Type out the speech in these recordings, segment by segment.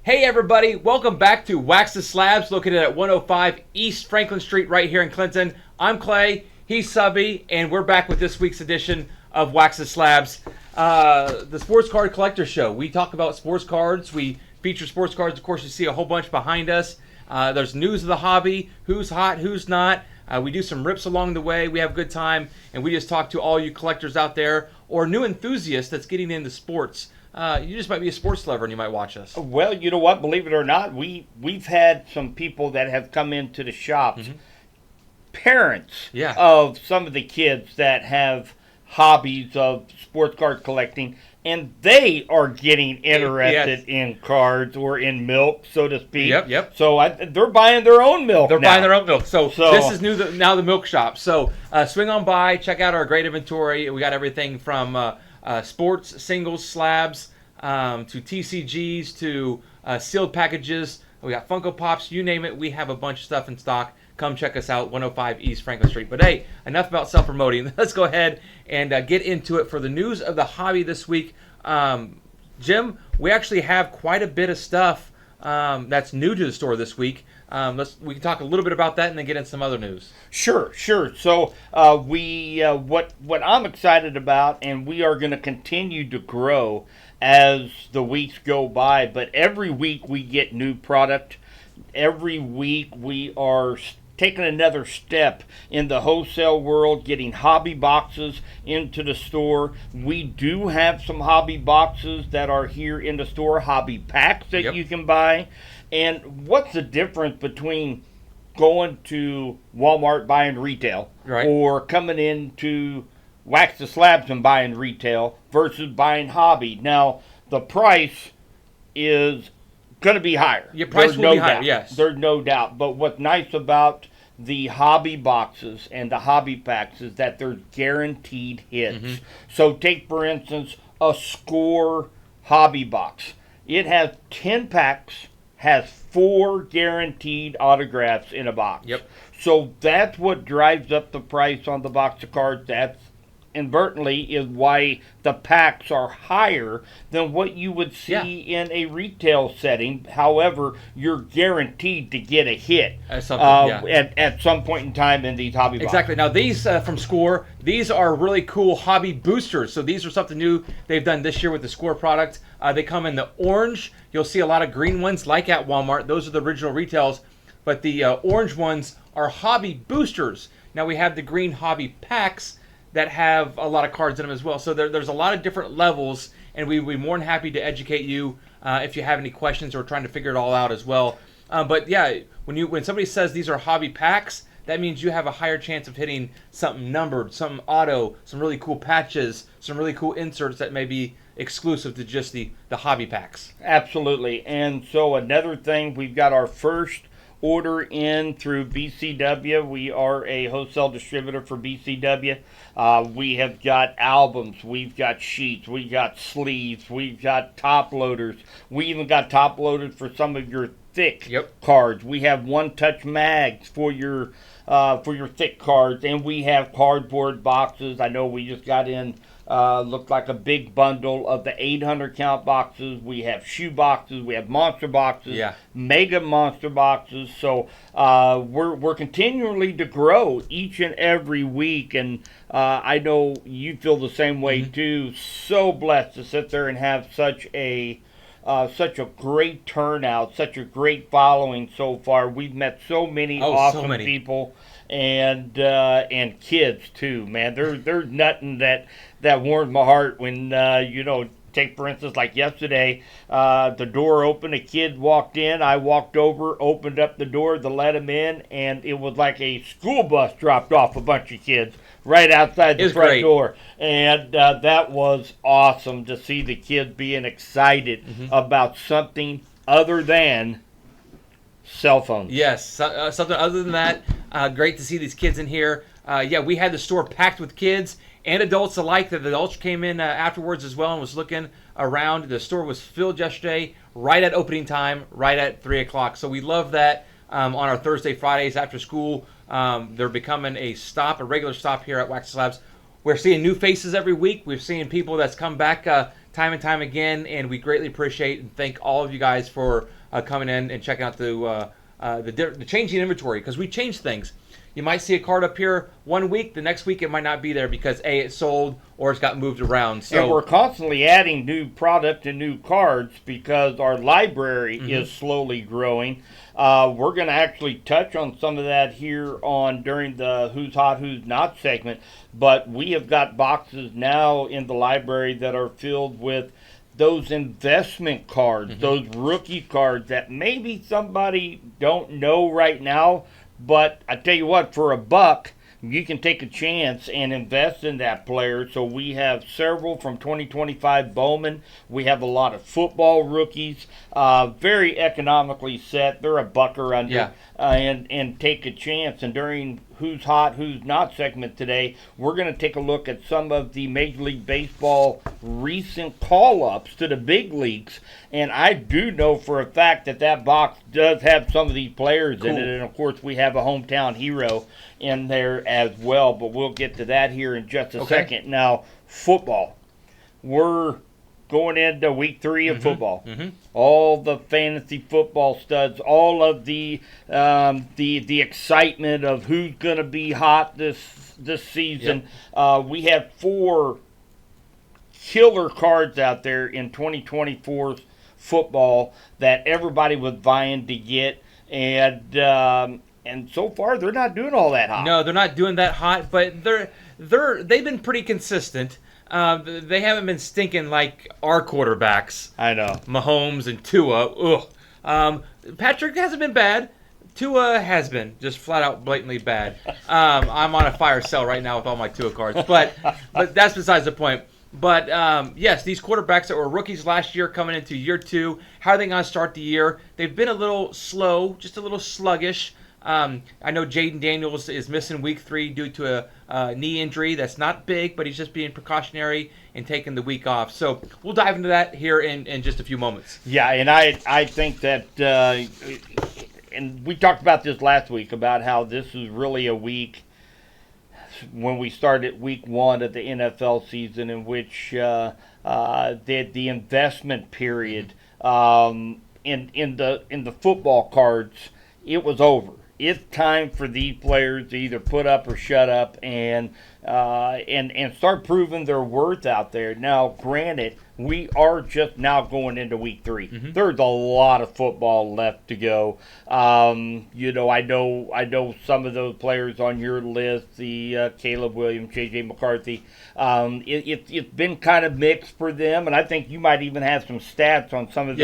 Hey everybody, welcome back to Wax the Slabs, located at 105 East Franklin Street right here in Clinton. I'm Clay, he's Subby, and we're back with this week's edition of Wax the Slabs, the sports card collector show. We talk about sports cards, we feature sports cards. Of course, you see a whole bunch behind us. There's news of the hobby, who's hot, who's not. We do some rips along the way, we have a good time, and we just talk to all you collectors out there or new enthusiasts that's getting into sports. You just might be a sports lover and you might watch us. Well, you know what? Believe it or not, we've had some people that have come into the shops, parents of some of the kids that have hobbies of sports card collecting, and they are getting interested in cards or in milk, so to speak. Yep. So they're buying their own milk. Buying their own milk. So this is now the milk shop. So swing on by, check out our great inventory. We got everything from sports, singles, slabs, to TCGs, to sealed packages. We got Funko Pops, you name it. We have a bunch of stuff in stock. Come check us out, 105 East Franklin Street. But hey, enough about self-promoting. Let's go ahead and get into it for the news of the hobby this week. Jim, we actually have quite a bit of stuff that's new to the store this week. We can talk a little bit about that and then get into some other news. Sure. So what I'm excited about, and we are going to continue to grow as the weeks go by. But every week we get new product. Every week we are taking another step in the wholesale world, getting hobby boxes into the store. We do have some hobby boxes that are here in the store, hobby packs that you can buy. And what's the difference between going to Walmart buying retail or coming into Wax the Slabs and buying retail versus buying hobby? Now, the price is going to be higher. Your price will be higher, yes. There's no doubt. But what's nice about the hobby boxes and the hobby packs is that they're guaranteed hits. So take, for instance, a Score hobby box. It has 10 packs, has 4 guaranteed autographs in a box. So that's what drives up the price on the box of cards. That's inadvertently is why the packs are higher than what you would see in a retail setting. However, you're guaranteed to get a hit at some point in time in these hobby boxes. Exactly. Now these from Score, these are really cool hobby boosters. So these are something new they've done this year with the Score product. They come in the orange. You'll see a lot of green ones like at Walmart. Those are the original retails. But the orange ones are hobby boosters. Now we have the green hobby packs that have a lot of cards in them as well. So there's a lot of different levels, and we'd be more than happy to educate you if you have any questions or trying to figure it all out as well. But yeah, when somebody says these are hobby packs, that means you have a higher chance of hitting something numbered, something auto, some really cool patches, some really cool inserts that may be exclusive to just the hobby packs. Absolutely. And so another thing, we've got our first order in through BCW. We are a wholesale distributor for BCW. We have got albums, we've got sheets, we've got sleeves, we've got top loaders. We even got top loaders for some of your thick cards. We have one-touch mags for your thick cards, and we have cardboard boxes. I know we just got in looked like a big bundle of the 800 count boxes. We have shoe boxes, we have monster boxes, mega monster boxes. So we're continually to grow each and every week, and I know you feel the same way too. So blessed to sit there and have such a great turnout, such a great following so far. We've met so many awesome people and kids too, man. There's nothing that warms my heart when take for instance like yesterday, the door opened, a kid walked in, I walked over, opened up the door to let him in, and it was like a school bus dropped off a bunch of kids right outside the front door. And that was awesome to see the kids being excited about something other than cell phones. Yes, something other than that. Great to see these kids in here. We had the store packed with kids and adults alike. The adults came in afterwards as well and was looking around. The store was filled yesterday, right at opening time, right at 3 o'clock. So we love that on our Thursday, Fridays after school. They're becoming a regular stop here at Wax the Slabs. We're seeing new faces every week. We're seeing people that's come back time and time again, and we greatly appreciate and thank all of you guys for coming in and checking out the changing inventory, because we change things. You might see a card up here one week, the next week it might not be there because A, it's sold or it's got moved around. So and we're constantly adding new product and new cards because our library is slowly growing. We're going to actually touch on some of that here during the Who's Hot, Who's Not segment, but we have got boxes now in the library that are filled with those investment cards, those rookie cards that maybe somebody don't know right now. But I tell you what, for $1, you can take a chance and invest in that player. So we have several from 2025 Bowman. We have a lot of football rookies, very economically set. They're $1 or under, and take a chance. And during Who's Hot, Who's Not segment today, we're going to take a look at some of the Major League Baseball recent call-ups to the big leagues. And I do know for a fact that box does have some of these players in it. And, of course, we have a hometown hero in there as well. But we'll get to that here in just a second. Now, football. We're going into week 3 of football. All the fantasy football studs, all of the excitement of who's going to be hot this season. We have 4 killer cards out there in 2024's football that everybody was vying to get, and so far they're not doing all that hot. No, they're not doing that hot, but they've been pretty consistent. They haven't been stinking like our quarterbacks. I know. Mahomes and Tua. Ugh. Patrick hasn't been bad. Tua has been just flat out blatantly bad. I'm on a fire cell right now with all my Tua cards, but that's besides the point. But yes, these quarterbacks that were rookies last year coming into year 2, how are they going to start the year? They've been a little slow, just a little sluggish. I know Jaden Daniels is missing week 3 due to a knee injury. That's not big, but he's just being precautionary and taking the week off. So we'll dive into that here in just a few moments. Yeah, and I think that, and we talked about this last week, about how this is really a week when we started week 1 of the NFL season, in which the investment period in the football cards, it was over. It's time for these players to either put up or shut up and start proving their worth out there. Now, granted, we are just now going into week 3. There's a lot of football left to go. I know some of those players on your list, the Caleb Williams, J.J. McCarthy. It's been kind of mixed for them, and I think you might even have some stats on some of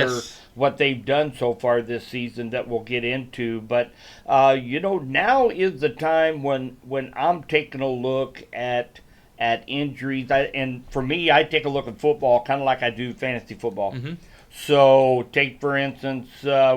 what they've done so far this season that we'll get into. But now is the time when I'm taking a look at injuries. And for me, I take a look at football kind of like I do fantasy football. So take, for instance,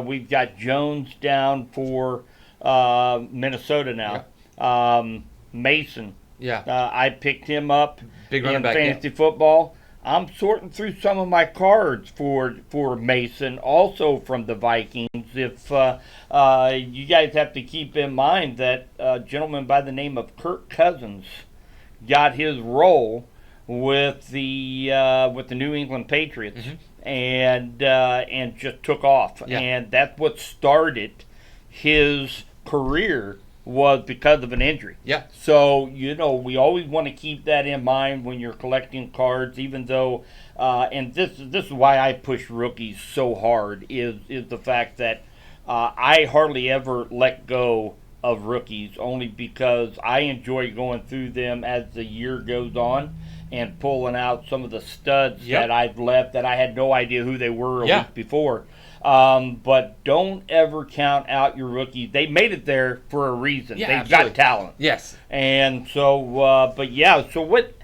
we've got Jones down for Minnesota now. Mason. I picked him up Big in running back, fantasy football. I'm sorting through some of my cards for Mason, also from the Vikings. If you guys have to keep in mind that a gentleman by the name of Kirk Cousins got his role with the New England Patriots, and just took off, and that's what started his career, was because of an injury. So we always want to keep that in mind when you're collecting cards, even though and this is why I push rookies so hard, is the fact that I hardly ever let go of rookies, only because I enjoy going through them as the year goes on and pulling out some of the studs that I've left that I had no idea who they were a week before. But don't ever count out your rookies. They made it there for a reason. They've got talent. And so, so what,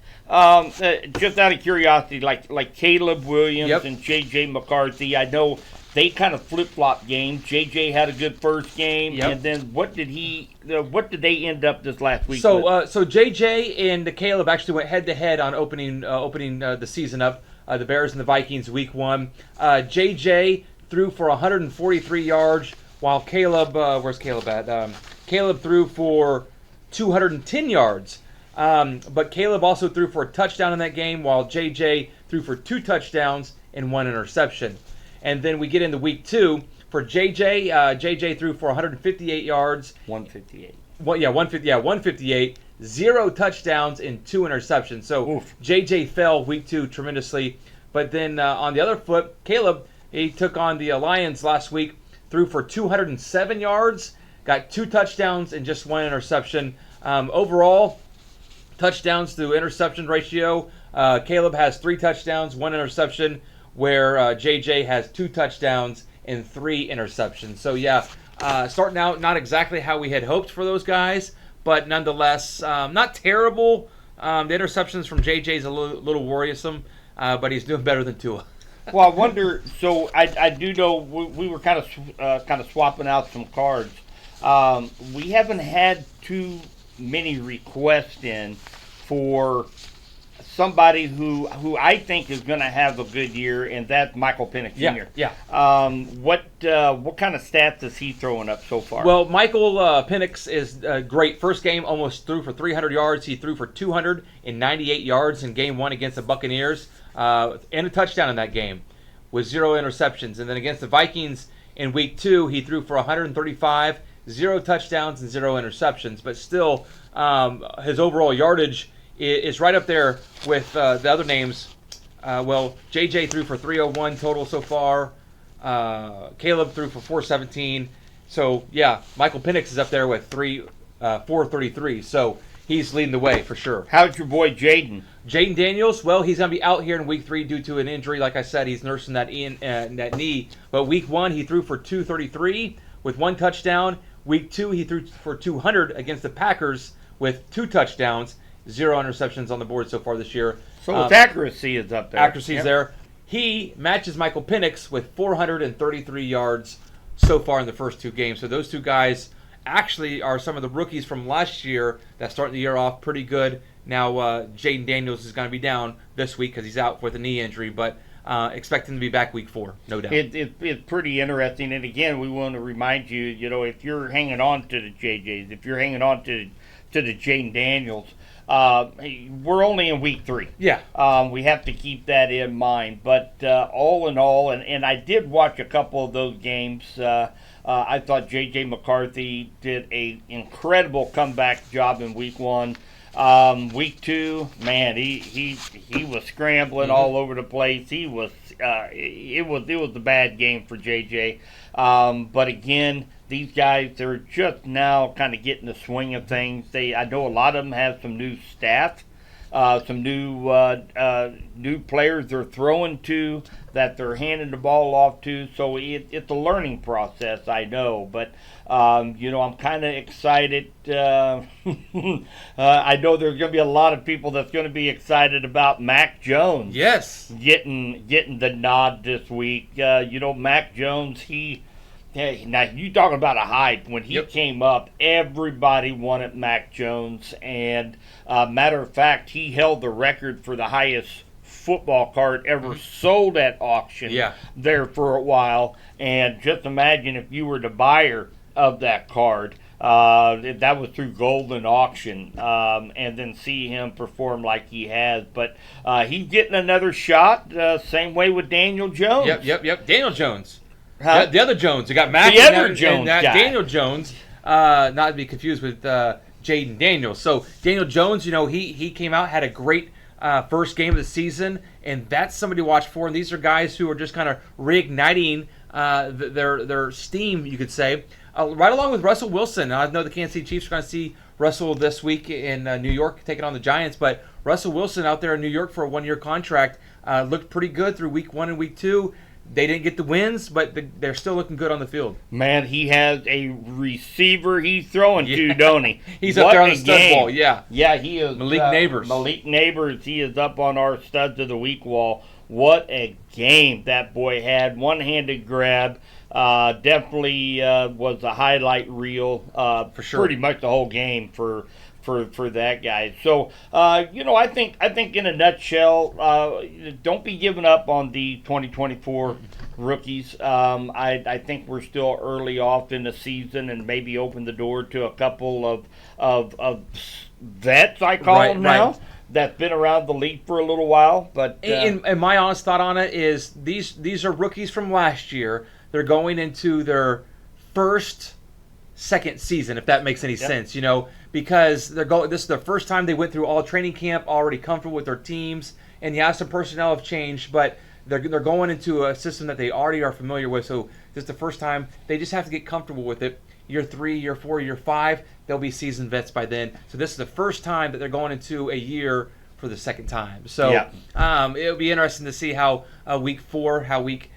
just out of curiosity, like Caleb Williams and J.J. McCarthy, I know they kind of flip-flop games. J.J. had a good first game, and then what did they end up this last week with? So J.J. and Caleb actually went head-to-head on opening the season up, the Bears and the Vikings, week 1. J.J. threw for 143 yards, while Caleb, where's Caleb at? Caleb threw for 210 yards. But Caleb also threw for a touchdown in that game, while J.J. threw for 2 touchdowns and 1 interception. And then we get into week 2 for JJ. JJ threw for 158 yards. 158. Well, yeah, 158, 0 touchdowns and 2 interceptions. So Oof. JJ fell week 2 tremendously. But then on the other foot, Caleb, he took on the Lions last week, threw for 207 yards, got 2 touchdowns and just 1 interception. Overall, touchdowns to interception ratio, Caleb has 3 touchdowns, 1 interception, where JJ has 2 touchdowns and 3 interceptions. So yeah, starting out not exactly how we had hoped for those guys, but nonetheless, not terrible. The interceptions from JJ is a little worrisome, but he's doing better than Tua. Well, I wonder. So I do know we were kind of swapping out some cards. We haven't had too many requests in for somebody who I think is going to have a good year, and that's Michael Penix Jr. Yeah. What kind of stats is he throwing up so far? Well, Michael Penix is great. First game, almost threw for 300 yards. He threw for 298 yards in game 1 against the Buccaneers, and a touchdown in that game with 0 interceptions. And then against the Vikings in week 2, he threw for 135, 0 touchdowns and 0 interceptions. But still, his overall yardage is right up there with the other names. Well, JJ threw for 301 total so far. Caleb threw for 417. So, yeah, Michael Penix is up there with 433. So, he's leading the way for sure. How's your boy Jaden? Jaden Daniels, well, he's going to be out here in week 3 due to an injury. Like I said, he's nursing that knee. But week 1, he threw for 233 with 1 touchdown. Week 2, he threw for 200 against the Packers with 2 touchdowns. 0 interceptions on the board so far this year. So his accuracy is up there. Accuracy's there. He matches Michael Penix with 433 yards so far in the first 2 games. So those 2 guys actually are some of the rookies from last year that starting the year off pretty good. Now Jaden Daniels is going to be down this week because he's out with a knee injury, but expect him to be back week 4, no doubt. It's pretty interesting. And again, we want to remind you, if you're hanging on to the JJs, if you're hanging on to the Jaden Daniels, we're only in week 3. Yeah. We have to keep that in mind. But all in all, and I did watch a couple of those games. I thought J.J. McCarthy did an incredible comeback job in week 1. Week 2, man, he was scrambling all over the place. It was a bad game for J.J. But again, these guys, they're just now kind of getting the swing of things. I know a lot of them have some new staff, some new players they're throwing to, that they're handing the ball off to. So it's a learning process, I know. But, I'm kind of excited. I know there's going to be a lot of people that's going to be excited about Mac Jones. Yes. Getting the nod this week. Mac Jones, now you talking about a hype. When he came up, everybody wanted Mac Jones, and matter of fact, he held the record for the highest football card ever sold at auction there for a while. And just imagine if you were the buyer of that card, that was through Golden Auction, and then see him perform like he has. But he's getting another shot, same way with Daniel Jones. Yep. Daniel Jones. Huh? The other Jones. You got Mac the other Jones guy. Daniel Jones, not to be confused with Jaden Daniels. So Daniel Jones, he came out, had a great first game of the season, and that's somebody to watch for. And these are guys who are just kind of reigniting their steam, you could say, right along with Russell Wilson. I know the Kansas City Chiefs are going to see Russell this week in New York taking on the Giants, but Russell Wilson out there in New York for a 1-year contract looked pretty good through week 1 and week 2. They didn't get the wins, but they're still looking good on the field. Man, he has a receiver he's throwing to, don't he? He's up there on the stud wall, yeah. Yeah, he is. Malik Neighbors. Malik Neighbors, he is up on our studs of the week wall. What a game that boy had. One-handed grab. Definitely was a highlight reel for sure. Pretty much the whole game for that guy. So, I think in a nutshell, don't be giving up on the 2024 rookies. I think we're still early off in the season, and maybe open the door to a couple of vets, I call them now. that's been around the league for a little while. But and my honest thought on it is these are rookies from last year. They're going into their second season, if that makes any sense, because this is the first time they went through all training camp, already comfortable with their teams, and some personnel have changed, but they're going into a system that they already are familiar with. So this is the first time they just have to get comfortable with it. Year 3, year 4, year 5, they'll be seasoned vets by then. So this is the first time that they're going into a year for the second time. So it'll be interesting to see how week 4, how week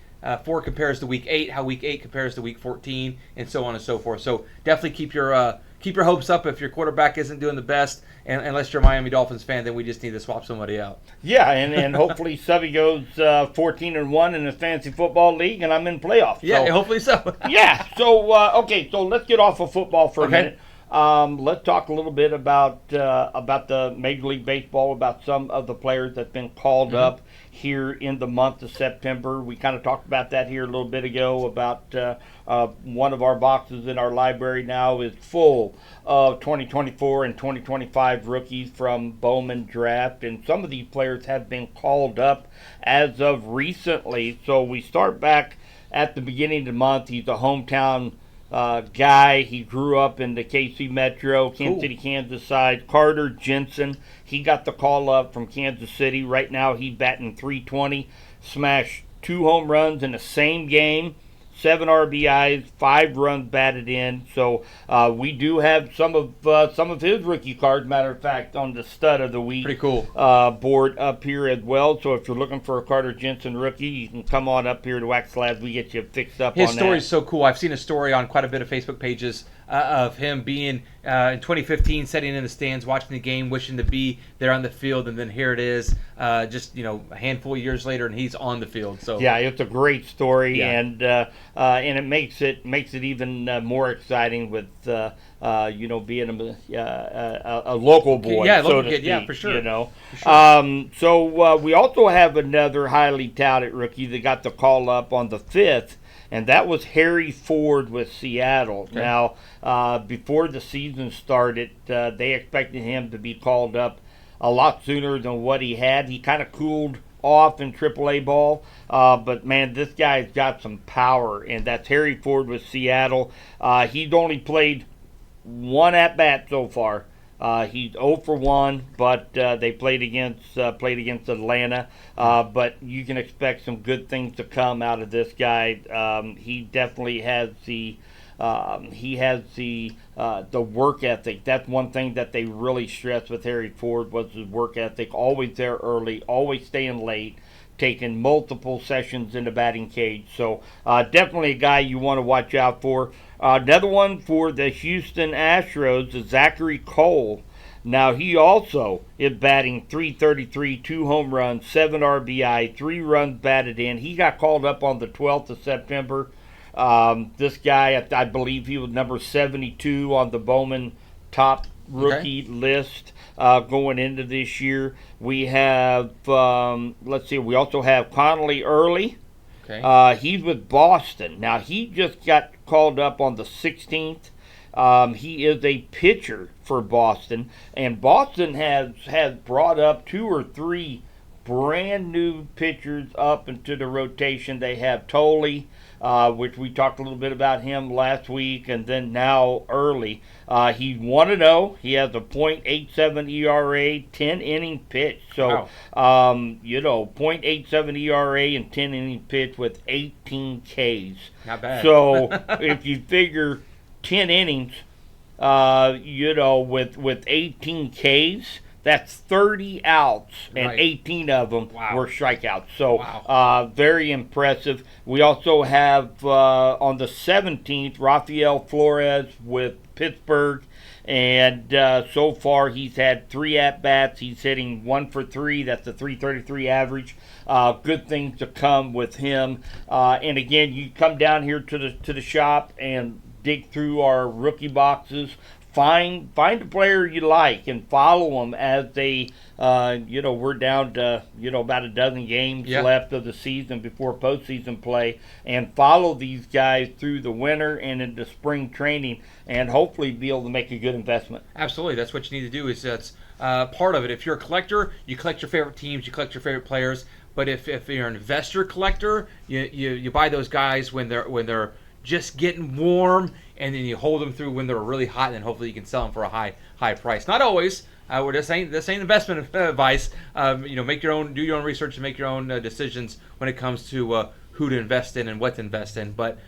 4 compares to week 8, how week 8 compares to week 14, and so on and so forth. So definitely keep your hopes up if your quarterback isn't doing the best, and unless you're a Miami Dolphins fan, then we just need to swap somebody out. Yeah, and hopefully Subby goes 14-1 in the fantasy football league, and I'm in playoffs. Yeah, hopefully so. Yeah. So okay, so let's get off of football for a minute. Let's talk a little bit about the Major League Baseball, about some of the players that's been called up here in the month of September. We kind of talked about that here a little bit ago about one of our boxes in our library now is full of 2024 and 2025 rookies from Bowman Draft, and some of these players have been called up as of recently. So we start back at the beginning of the month. He's a hometown guy. He grew up in the KC Metro, Kansas City, Kansas side. Carter Jensen. He got the call up from Kansas City. Right now he's batting .320. Smashed 2 home runs in the same game. 7 RBIs, 5 runs batted in. So we do have some of his rookie cards, matter of fact, on the stud of the week. Pretty cool. Board up here as well. So if you're looking for a Carter Jensen rookie, you can come on up here to Wax Slabs. We get you fixed up on that. His story is so cool. I've seen a story on quite a bit of Facebook pages of him being in 2015, sitting in the stands, watching the game, wishing to be there on the field, and then here it is, just a handful of years later, and he's on the field. So yeah, it's a great story, and it makes it even more exciting with being a local boy, yeah, so to speak. Yeah, for sure. For sure. So we also have another highly touted rookie that got the call up on the 5th. And that was Harry Ford with Seattle. Okay. Now, before the season started, they expected him to be called up a lot sooner than what he had. He kind of cooled off in AAA ball. But, man, this guy's got some power, and that's Harry Ford with Seattle. He's only played 1 at-bat so far. He's 0 for 1, but they played against Atlanta. But you can expect some good things to come out of this guy. He definitely has the work ethic. That's one thing that they really stressed with Harry Ford was his work ethic. Always there early, always staying late, taking multiple sessions in the batting cage. So definitely a guy you want to watch out for. Another one for the Houston Astros is Zachary Cole. Now, he also is batting .333, 2 home runs, 7 RBI, 3 runs batted in. He got called up on the 12th of September. This guy, I believe he was number 72 on the Bowman top rookie list going into this year. We have, we also have Connolly Early. Okay. He's with Boston. Now, he just got called up on the 16th. He is a pitcher for Boston, and Boston has brought up 2 or 3 brand new pitchers up into the rotation. They have Tolley, which we talked a little bit about him last week, and then now Early. He's 1-0. He has a .87 ERA, 10 inning pitch. So, wow. .87 ERA and 10 inning pitch with 18 Ks. Not bad. So if you figure 10 innings, with 18 Ks, that's 30 outs, and Right. 18 of them were strikeouts. So Wow. very impressive. We also have on the 17th, Rafael Flores with Pittsburgh. And so far, he's had 3 at-bats. He's hitting 1 for 3. That's a .333 average. Good things to come with him. And again, you come down here to the shop and dig through our rookie boxes. find a player you like and follow them as they, we're down to, about a dozen games left of the season before postseason play, and follow these guys through the winter and into spring training, and hopefully be able to make a good investment. Absolutely. That's what you need to do. That's part of it. If you're a collector, you collect your favorite teams, you collect your favorite players. But if you're an investor collector, you buy those guys when they're just getting warm, and then you hold them through when they're really hot, and then hopefully you can sell them for a high price. Not always. This ain't investment advice. Do your own research and make your own decisions when it comes to who to invest in and what to invest in. But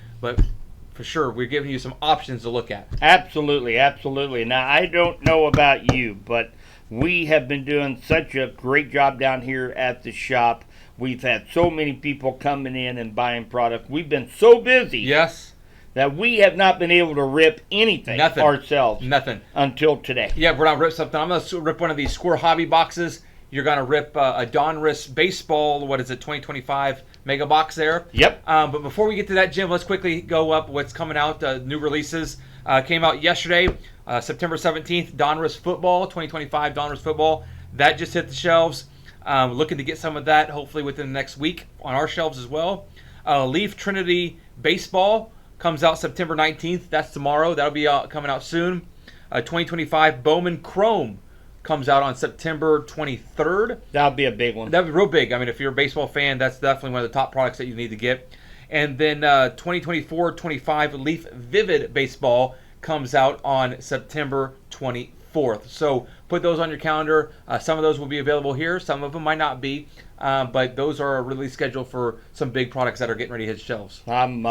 for sure, we're giving you some options to look at. Absolutely, absolutely. Now, I don't know about you, but we have been doing such a great job down here at the shop. We've had so many people coming in and buying product. We've been so busy. Yes. That we have not been able to rip anything ourselves. Nothing. Until today. Yeah, we're not rip something. I'm going to rip one of these Score Hobby boxes. You're going to rip a Donruss baseball, 2025 mega box there. Yep. But before we get to that, Jim, let's quickly go up what's coming out. New releases came out yesterday, September 17th. Donruss football, 2025 Donruss football. That just hit the shelves. Looking to get some of that hopefully within the next week on our shelves as well. Leaf Trinity baseball comes out September 19th. That's tomorrow. That'll be coming out soon. 2025 Bowman Chrome comes out on September 23rd. That'll be a big one. That'll be real big. I mean, if you're a baseball fan, that's definitely one of the top products that you need to get. And then 2024-25 Leaf Vivid baseball comes out on September 24th. So put those on your calendar. Some of those will be available here. Some of them might not be. But those are really scheduled for some big products that are getting ready to hit shelves. I'm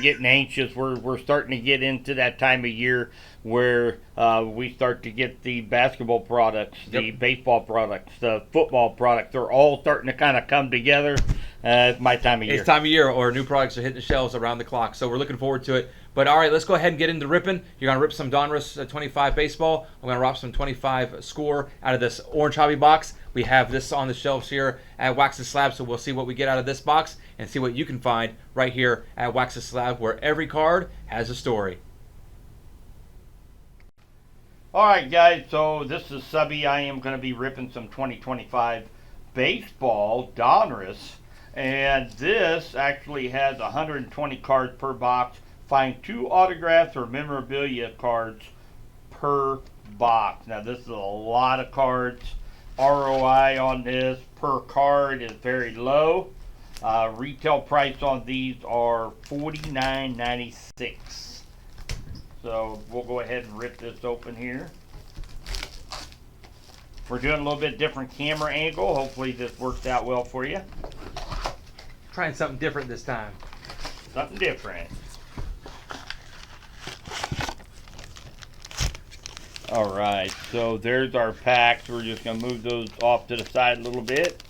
getting anxious. We're starting to get into that time of year where we start to get the basketball products, the baseball products, the football products. They're all starting to kind of come together. It's my time of year. It's time of year, or new products are hitting the shelves around the clock. So we're looking forward to it. But all right, let's go ahead and get into ripping. You're going to rip some Donruss 25 baseball. I'm going to rip some 25 score out of this orange hobby box. We have this on the shelves here at Wax the Slabs, so we'll see what we get out of this box and see what you can find right here at Wax the Slabs, where every card has a story. All right, guys, so this is Subby. I am going to be ripping some 2025 baseball Donruss, and this actually has 120 cards per box. Find 2 autographs or memorabilia cards per box. Now, this is a lot of cards. ROI on this per card is very low. Retail price on these are $49.96. So we'll go ahead and rip this open here. We're doing a little bit different camera angle. Hopefully this works out well for you. Trying something different this time. Something different. All right, so there's our packs. We're just going to move those off to the side a little bit.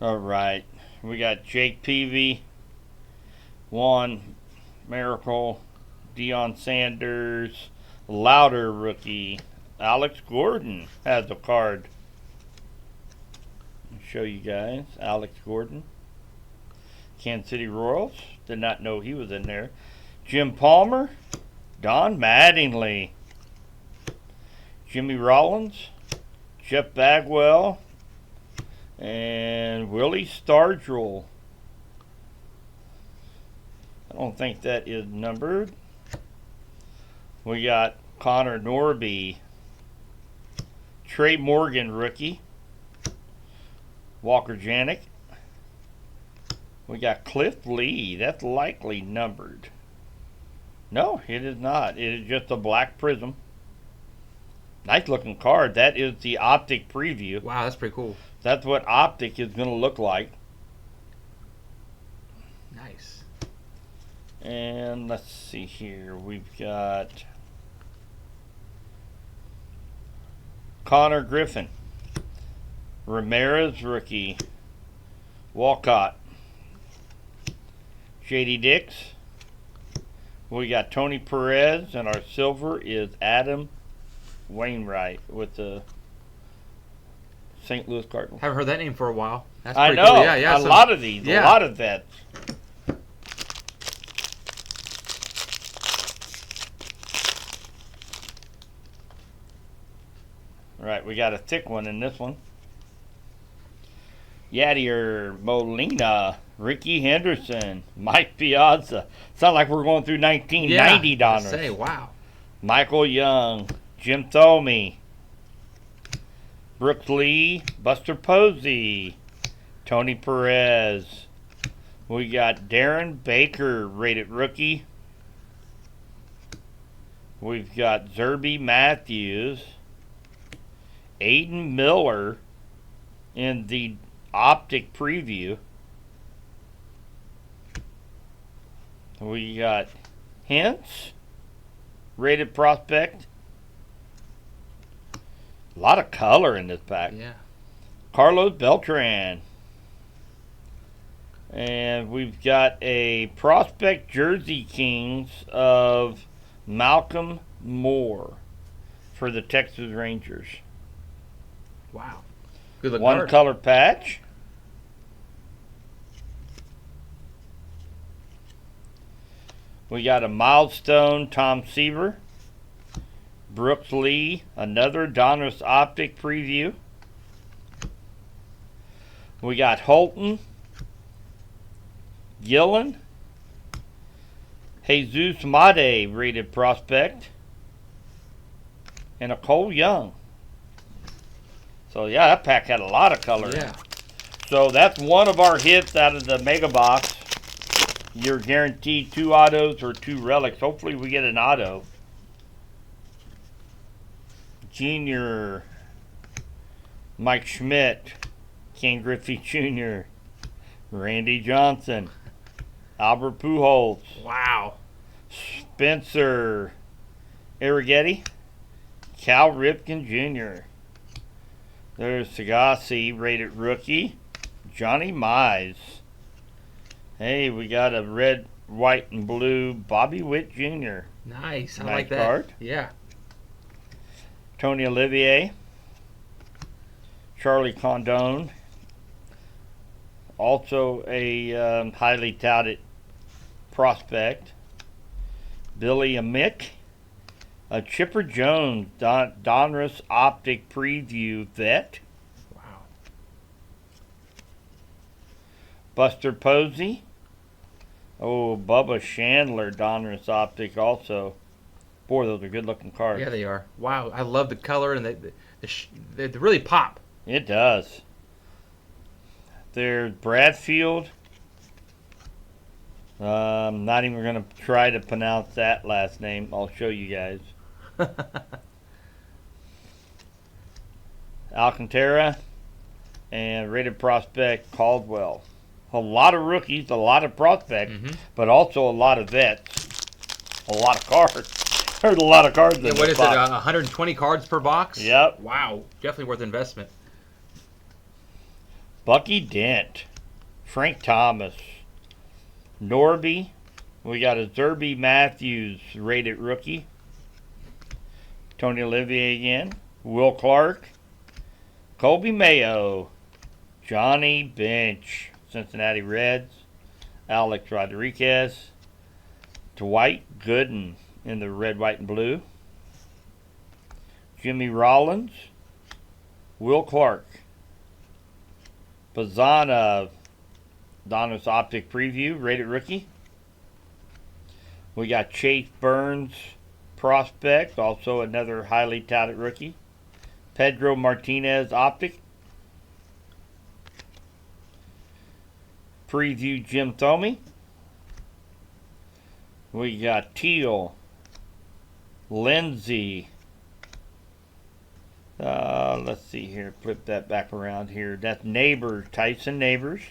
All right, we got Jake Peavy, Juan Miracle, Deion Sanders, Louder rookie, Alex Gordon has a card. Show you guys Alex Gordon, Kansas City Royals, did not know he was in there. Jim Palmer, Don Mattingly, Jimmy Rollins, Jeff Bagwell, and Willie Stargell. I don't think that is numbered. We got Connor Norby, Trey Morgan rookie, Walker Janik. We got Cliff Lee. That's likely numbered. No, it is not. It is just a black prism. Nice looking card. That is the Optic preview. Wow, that's pretty cool. That's what Optic is going to look like. Nice. And let's see here. We've got Connor Griffin, Ramirez rookie, Walcott, JD Dix. We got Tony Perez, and our silver is Adam Wainwright with the St. Louis Cardinals. Haven't heard that name for a while. That's I pretty know. cool. Yeah, yeah. A lot of these. A lot of vets. All right, we got a thick one in this one. Yadier Molina, Ricky Henderson, Mike Piazza. Sound like we're going through 1990 Donners. Say, wow. Michael Young, Jim Thome, Brooks Lee, Buster Posey, Tony Perez. We got Darren Baker, rated rookie. We've got Zerby Matthews, Aiden Miller in the optic preview. We got Hintz, rated prospect. A lot of color in this pack. Yeah. Carlos Beltran. And we've got a prospect Jersey Kings of Malcolm Moore for the Texas Rangers. Wow. Good looking One card. color patch. We got a milestone Tom Seaver. Brooks Lee, another Donruss Optic preview. We got Holton, Gillen, Jesus Made, rated prospect, and a Cole Young. So yeah, that pack had a lot of color. Yeah. So that's one of our hits out of the mega box. You're guaranteed 2 autos or 2 relics. Hopefully we get an auto. Junior, Mike Schmidt, Ken Griffey Jr., Randy Johnson, Albert Pujols, Wow. Spencer Arrighetti, Cal Ripken Jr. There's Sagasi, rated rookie, Johnny Mize. Hey, we got a red, white, and blue Bobby Witt Jr. Nice. I Nice like that. card. Yeah. Tony Olivier, Charlie Condon, also a highly touted prospect, Billy Amick, a Chipper Jones Donruss Optic Preview vet, Wow. Buster Posey, Bubba Chandler Donruss Optic also. Boy, those are good looking cards. Yeah, they are. Wow. I love the color and they really pop. It does. There's Bradfield. I'm not even going to try to pronounce that last name. I'll show you guys. Alcantara and rated prospect Caldwell. A lot of rookies, a lot of prospects, but also a lot of vets. A lot of cards. There's a lot of cards in Yeah, this what is box. it? 120 cards per box? Yep. Wow. Definitely worth investment. Bucky Dent, Frank Thomas, Norby. We got a Zerby Matthews rated rookie. Tony Olivier again. Will Clark, Colby Mayo, Johnny Bench, Cincinnati Reds, Alex Rodriguez, Dwight Gooden in the red, white, and blue, Jimmy Rollins, Will Clark, Bazana, Donruss Optic Preview, rated rookie. We got Chase Burns, prospect, also another highly touted rookie. Pedro Martinez Optic. Preview Jim Thome. We got Teal, Lindsay. Let's see here. Flip that back around here. That's Neighbors, Tyson Neighbors.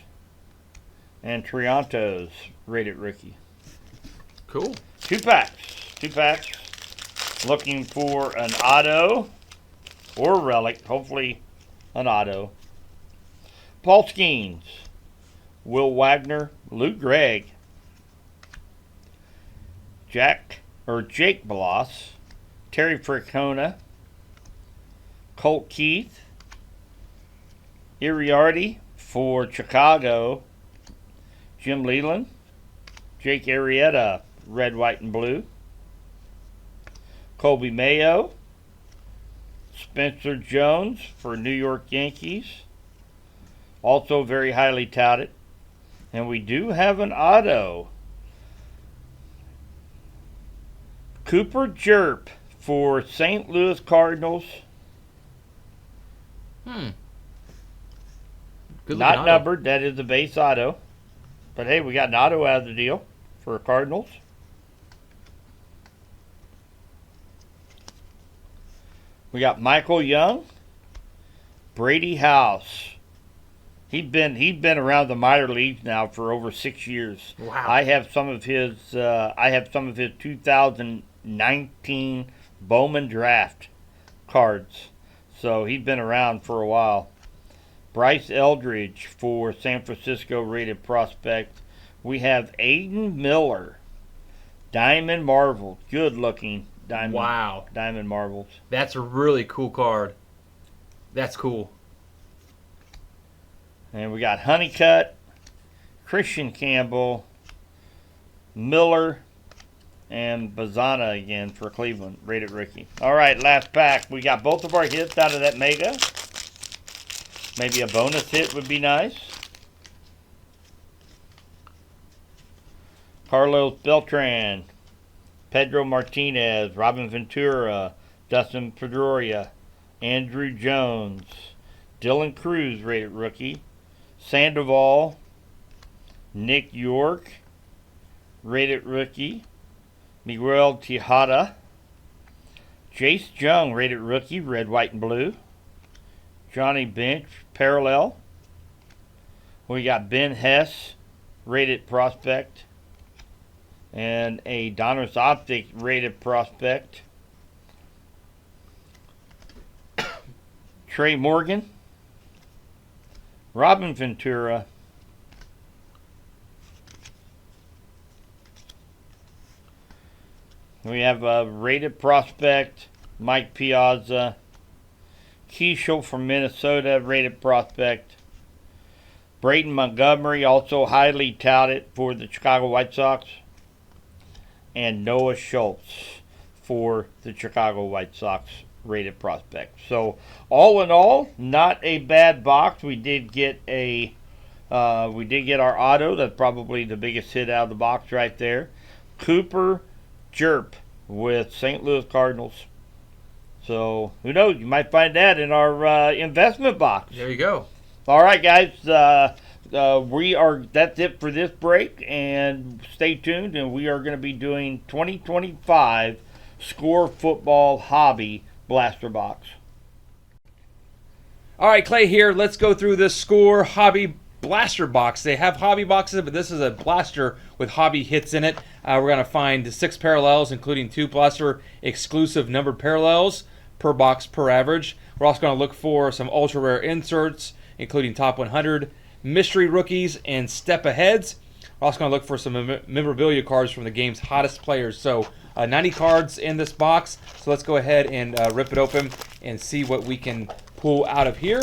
And Triantos, rated rookie. Cool. 2 packs. 2 packs. Looking for an auto or relic. Hopefully an auto. Paul Skeens, Will Wagner, Luke Gregg, Jake Bloss, Terry Francona, Colt Keith, Iriarty for Chicago, Jim Leland. Jake Arrieta, red, white, and blue. Colby Mayo. Spencer Jones for New York Yankees. Also very highly touted. And we do have an auto. Cooper Jerp for St. Louis Cardinals. Good Not auto. numbered. That is the base auto. But hey, we got an auto out of the deal for Cardinals. We got Michael Young, Brady House. He's been around the minor leagues now for over 6 years. Wow. I have some of his 2019 Bowman draft cards. So he's been around for a while. Bryce Eldridge for San Francisco, rated prospect. We have Aiden Miller, Diamond Marvel, good looking diamond. Wow. Diamond Marvels. That's a really cool card. That's cool. And we got Honeycutt, Christian Campbell, Miller, and Bazana again for Cleveland, rated rookie. All right, last pack. We got both of our hits out of that mega. Maybe a bonus hit would be nice. Carlos Beltran, Pedro Martinez, Robin Ventura, Dustin Pedroia, Andrew Jones, Dylan Cruz, rated rookie, Sandoval, Nick York, rated rookie, Miguel Tejada, Jace Jung, rated rookie, red, white, and blue, Johnny Bench, parallel. We got Ben Hess, rated prospect, and a Donruss Optic rated prospect. Trey Morgan, Robin Ventura, we have a rated prospect, Mike Piazza, Keishel from Minnesota, rated prospect, Braden Montgomery, also highly touted for the Chicago White Sox, and Noah Schultz for the Chicago White Sox, rated prospect. So all in all, not a bad box. We did get our auto. That's probably the biggest hit out of the box right there. Cooper Jerp with St. Louis Cardinals. So who knows? You might find that in our investment box. There you go. All right, guys. That's it for this break, and stay tuned. And we are going to be doing 2025 Score Football Hobby Blaster Box. All right, Clay here. Let's go through this Score Hobby Blaster Box. They have hobby boxes, but this is a blaster with hobby hits in it. We're going to find 6 parallels, including 2 blaster exclusive numbered parallels per box per average. We're also going to look for some ultra rare inserts, including top 100, mystery rookies, and step aheads. We're also going to look for some memorabilia cards from the game's hottest players. So 90 cards in this box. So let's go ahead and rip it open and see what we can pull out of here.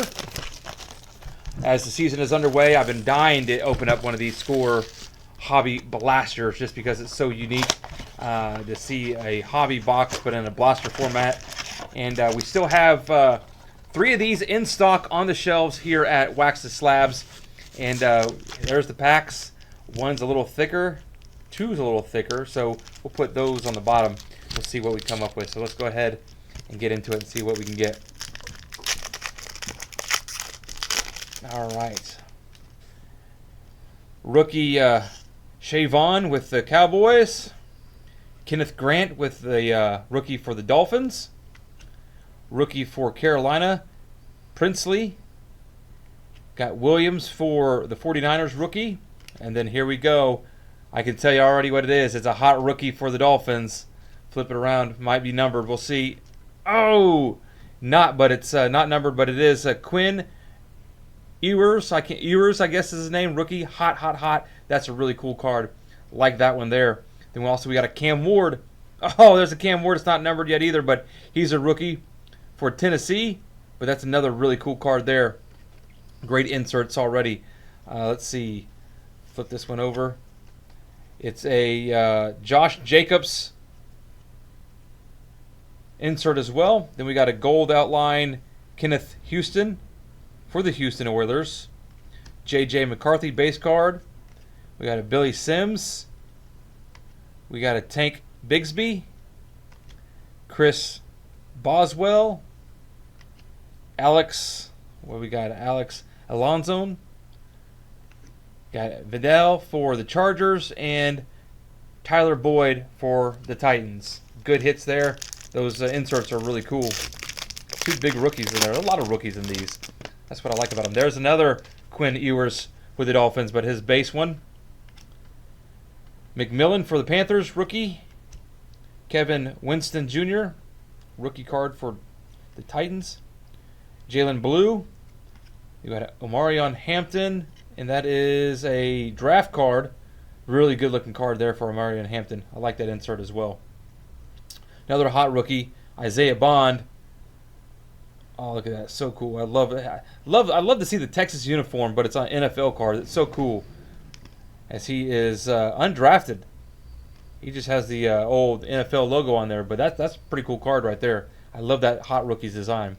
As the season is underway, I've been dying to open up one of these Score hobby blasters just because it's so unique to see a hobby box but in a blaster format. And we still have 3 of these in stock on the shelves here at Wax the Slabs. And there's the packs. One's a little thicker, 2's a little thicker, so we'll put those on the bottom. We'll see what we come up with. So let's go ahead and get into it and see what we can get. All right. Rookie Shay Vaughn with the Cowboys. Kenneth Grant with the rookie for the Dolphins. Rookie for Carolina, Princely. Got Williams for the 49ers rookie. And then here we go. I can tell you already what it is. It's a hot rookie for the Dolphins. Flip it around. Might be numbered. We'll see. Oh! But it's not numbered, but it is Quinn Ewers. Ewers, I guess is his name. Rookie. Hot, hot, hot. That's a really cool card. Like that one there. Then we got a Cam Ward. Oh, there's a Cam Ward. It's not numbered yet either, but he's a rookie for Tennessee. But that's another really cool card there. Great inserts already. Let's see. Flip this one over. It's a Josh Jacobs insert as well. Then we got a gold outline Kenneth Houston for the Houston Oilers. J.J. McCarthy base card. We got a Billy Sims. We got a Tank Bigsby. Chris Boswell. Alex. What we got? Alex Alonso. Got Vidal for the Chargers and Tyler Boyd for the Titans. Good hits there. Those inserts are really cool. Two big rookies in there. A lot of rookies in these. That's what I like about them. There's another Quinn Ewers with the Dolphins, but his base one. McMillan for the Panthers, rookie. Kevin Winston Jr., rookie card for the Titans. Jalen Blue. You got Omarion Hampton, and that is a draft card. Really good looking card there for Omarion Hampton. I like that insert as well. Another hot rookie, Isaiah Bond. Oh, look at that. So cool. I love it. I love to see the Texas uniform, but it's on NFL card. It's so cool. As he is undrafted. He just has the old NFL logo on there, but that's a pretty cool card right there. I love that hot rookies design.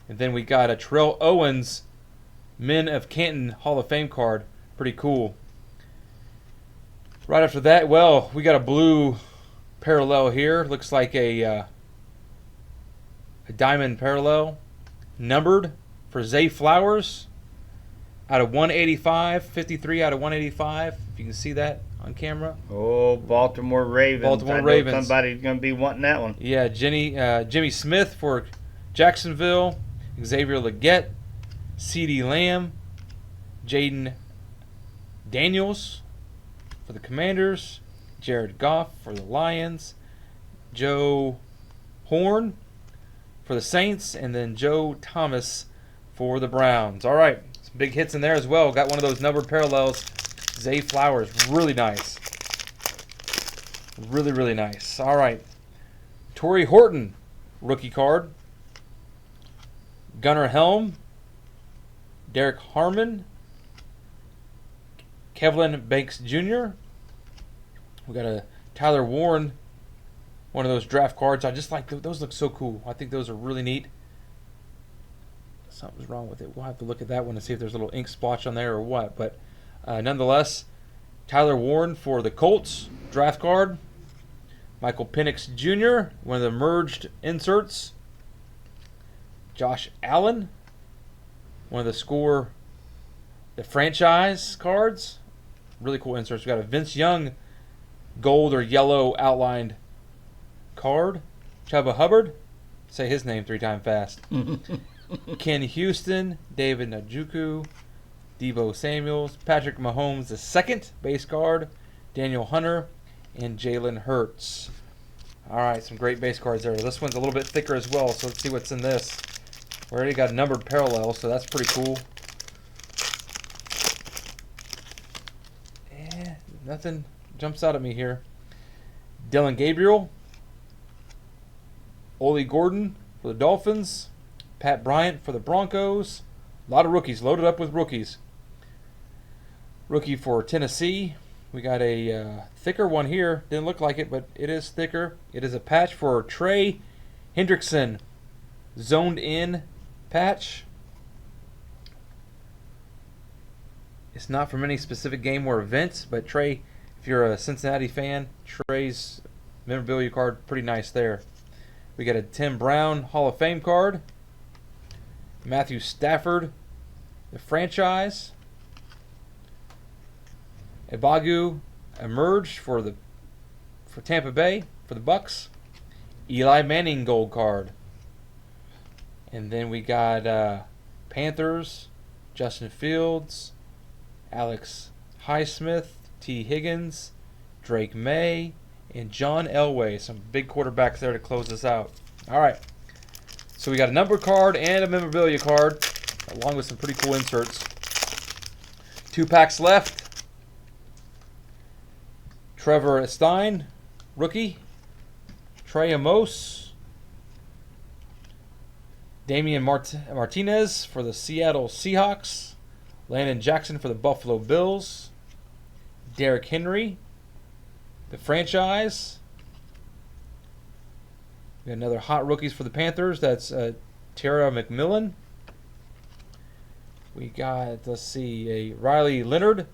And then we got a Terrell Owens Men of Canton Hall of Fame card. Pretty cool. Right after that, well, we got a blue parallel here. Looks like a diamond parallel. Numbered for Zay Flowers. Out of 185. 53 out of 185. If you can see that on camera. Oh, Baltimore Ravens. Baltimore Ravens. Somebody's going to be wanting that one. Yeah, Jimmy Smith for Jacksonville. Xavier Legette. CeeDee Lamb. Jaden Daniels for the Commanders. Jared Goff for the Lions. Joe Horn for the Saints. And then Joe Thomas for the Browns. All right. Some big hits in there as well. Got one of those numbered parallels. Zay Flowers. Really nice. Really, really nice. All right. Torrey Horton. Rookie card. Gunnar Helm. Derek Harmon. Kevlin Banks Jr. We got a Tyler Warren, one of those draft cards. I just like those. Look so cool. I think those are really neat. Something's wrong with it. We'll have to look at that one and see if there's a little ink splotch on there or what. But nonetheless, Tyler Warren for the Colts draft card. Michael Penix Jr., one of the merged inserts. Josh Allen, one of the franchise cards. Really cool inserts. We got a Vince Young gold or yellow outlined card. Chuba Hubbard. Say his name 3 times fast. Ken Houston. David Njoku. Deebo Samuels. Patrick Mahomes II base card. Daniel Hunter. And Jalen Hurts. Alright, some great base cards there. This one's a little bit thicker as well, so let's see what's in this. We already got numbered parallels, so that's pretty cool. Nothing jumps out at me here. Dylan Gabriel. Ole Gordon for the Dolphins. Pat Bryant for the Broncos. A lot of rookies, loaded up with rookies. Rookie for Tennessee. We got a thicker one here. Didn't look like it, but it is thicker. It is a patch for Trey Hendrickson. Zoned in patch. It's not from any specific game or event, but Trey, if you're a Cincinnati fan, Trey's memorabilia card, pretty nice there. We got a Tim Brown Hall of Fame card. Matthew Stafford, the franchise. Ibagu emerged for Tampa Bay for the Bucks. Eli Manning gold card. And then we got Panthers, Justin Fields, Alex Highsmith, T. Higgins, Drake May, and John Elway. Some big quarterbacks there to close us out. All right. So we got a number card and a memorabilia card, along with some pretty cool inserts. 2 packs left. Trevor Stein, rookie. Trey Amos. Damian Martinez for the Seattle Seahawks. Landon Jackson for the Buffalo Bills. Derrick Henry, the franchise. We got another hot rookies for the Panthers. That's Tara McMillan. We got, let's see, a Riley Leonard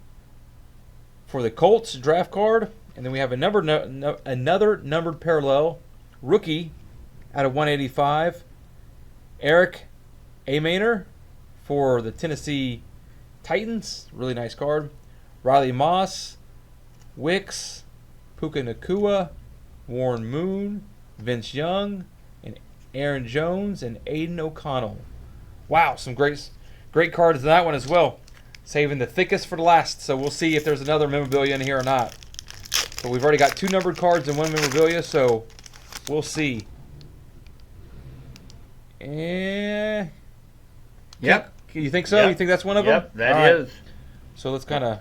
for the Colts draft card. And then we have another numbered parallel rookie out of 185. Eric Amainer for the Tennessee Titans. Really nice card. Riley Moss, Wicks, Puka Nakua, Warren Moon, Vince Young, and Aaron Jones, and Aiden O'Connell. Wow, some great cards in that one as well. Saving the thickest for the last, so we'll see if there's another memorabilia in here or not. But we've already got 2 numbered cards and 1 memorabilia, so we'll see. Yep. You think so? Yep. You think that's one of them? Yep, that is. So let's kind of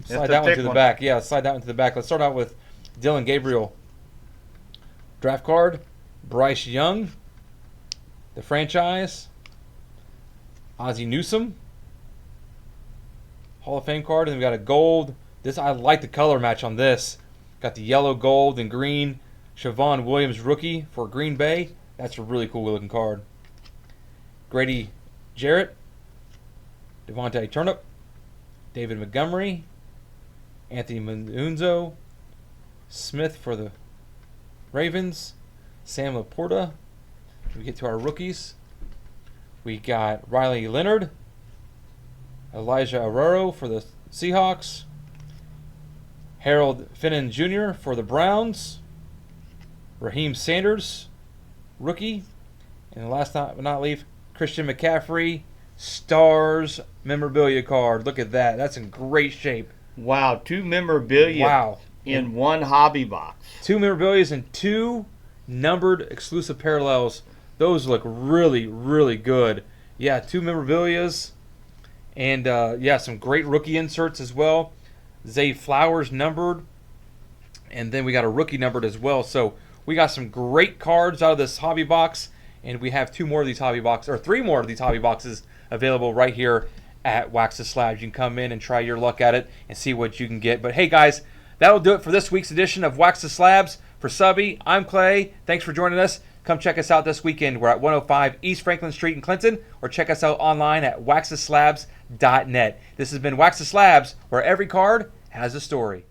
slide that one to the back. Yeah, slide that one to the back. Let's start out with Dylan Gabriel. Draft card. Bryce Young. The franchise. Ozzie Newsome. Hall of Fame card. And we've got a gold. I like the color match on this. Got the yellow, gold, and green. Siobhan Williams rookie for Green Bay. That's a really cool looking card. Grady Jarrett. Devontae Turnip. David Montgomery. Anthony Manunzo. Smith for the Ravens. Sam Laporta. We get to our rookies. We got Riley Leonard. Elijah Arraro for the Seahawks. Harold Finnan Jr. for the Browns. Raheem Sanders, rookie. And last but not least, Christian McCaffrey, Stars memorabilia card. Look at that. That's in great shape. Wow, 2 memorabilia in 1 hobby box. 2 memorabilias and 2 numbered exclusive parallels. Those look really, really good. Yeah, 2 memorabilias. And, some great rookie inserts as well. Zay Flowers numbered. And then we got a rookie numbered as well. So we got some great cards out of this hobby box. And we have 2 more of these hobby boxes, or 3 more of these hobby boxes available right here at Wax the Slabs. You can come in and try your luck at it and see what you can get. But hey guys, that'll do it for this week's edition of Wax the Slabs. For Subby, I'm Clay. Thanks for joining us. Come check us out this weekend. We're at 105 East Franklin Street in Clinton, or check us out online at waxtheslabs.net. This has been Wax the Slabs, where every card has a story.